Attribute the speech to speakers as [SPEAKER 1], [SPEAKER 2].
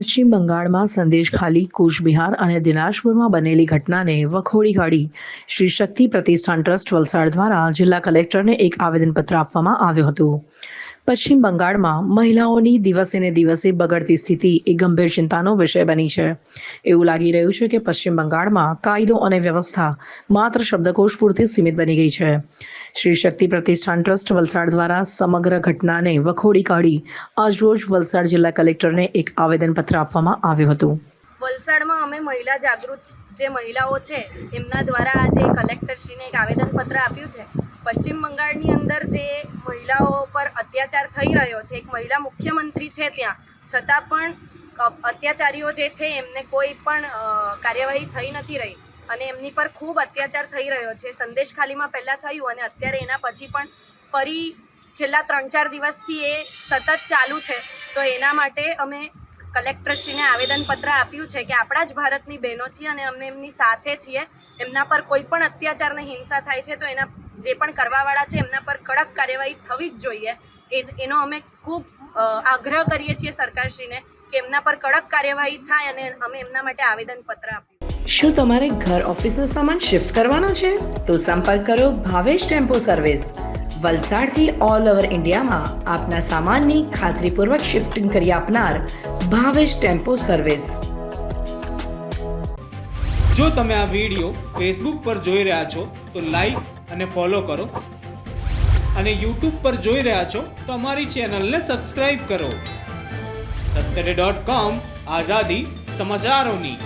[SPEAKER 1] પશ્ચિમ બંગાળમાં સંદેશખાલી, કૂચબિહાર અને દિનાજપુરમાં બનેલી ઘટનાને વખોડી કાઢી શ્રી શક્તિ પ્રતિષ્ઠાન ટ્રસ્ટ વલસાડ દ્વારા જિલ્લા કલેક્ટરને એક આવેદનપત્ર આપવામાં આવ્યું હતું. પશ્ચિમ બંગાળમાં મહિલાઓની દિવસે ને દિવસે બગડતી સ્થિતિ એ ગંભીર ચિંતાનો વિષય બની છે. એવું લાગી રહ્યું છે કે પશ્ચિમ બંગાળમાં કાયદો અને વ્યવસ્થા માત્ર શબ્દકોશ પૂરતી સીમિત બની ગઈ છે. શ્રી શક્તિ પ્રતિષ્ઠાન ટ્રસ્ટ વલસાડ દ્વારા સમગ્ર ઘટનાને વખોડી કાઢી આજરોજ વલસાડ જિલ્લા કલેક્ટરને એક આવેદનપત્ર આપવામાં આવ્યું હતું.
[SPEAKER 2] વલસાડમાં અમે મહિલા જાગૃત જે મહિલાઓ છે એમના દ્વારા આજે કલેક્ટરશ્રીને એક આવેદનપત્ર આપ્યું છે. પશ્ચિમ બંગાળની અંદર જે મહિલાઓ પર અત્યાચાર થઈ રહ્યો છે, એક મહિલા મુખ્યમંત્રી છે ત્યાં છતાં પણ અત્યાચારીઓ જે છે એમને કોઈ પણ કાર્યવાહી થઈ નથી રહી અને એમની પર ખૂબ અત્યાચાર થઈ રહ્યો છે. સંદેશખાલીમાં પહેલાં થયું અને અત્યારે એના પછી પણ ફરી છેલ્લા 3-4 દિવસથી એ સતત ચાલુ છે. તો એના માટે અમે કલેક્ટરશ્રીને આવેદનપત્ર આપ્યું છે કે આપણા જ ભારતની બહેનો છીએ અને અમે એમની સાથે છીએ. એમના પર કોઈ પણ અત્યાચાર અને હિંસા થાય છે તો એના જે પણ કરવાવાળા છે એમના પર કડક કાર્યવાહી થવી જ જોઈએ. એનો અમે ખૂબ આગ્રહ કરીએ છીએ સરકારશ્રીને કે એમના પર કડક કાર્યવાહી થાય અને અમે એમના માટે આવેદનપત્ર આપ્યું.
[SPEAKER 1] શું તમારે ઘર ઓફિસનો સામાન શિફ્ટ કરવાનો છે? તો સંપર્ક કરો ભાવેશ ટેમ્પો સર્વિસ. વલસાડથી ઓલ ઓવર ઇન્ડિયામાં આપના સામાનની ખાતરીપૂર્વક શિફ્ટિંગ કરી આપનાર ભાવેશ ટેમ્પો સર્વિસ.
[SPEAKER 3] જો તમે આ વિડીયો ફેસબુક પર જોઈ રહ્યા છો તો લાઈક અને ફોલો કરો અને યુટ્યુબ પર જોઈ રહ્યા છો તો અમારી ચેનલને સબસ્ક્રાઇબ કરો. સત્તરે.com આઝાદી સમાચારોની.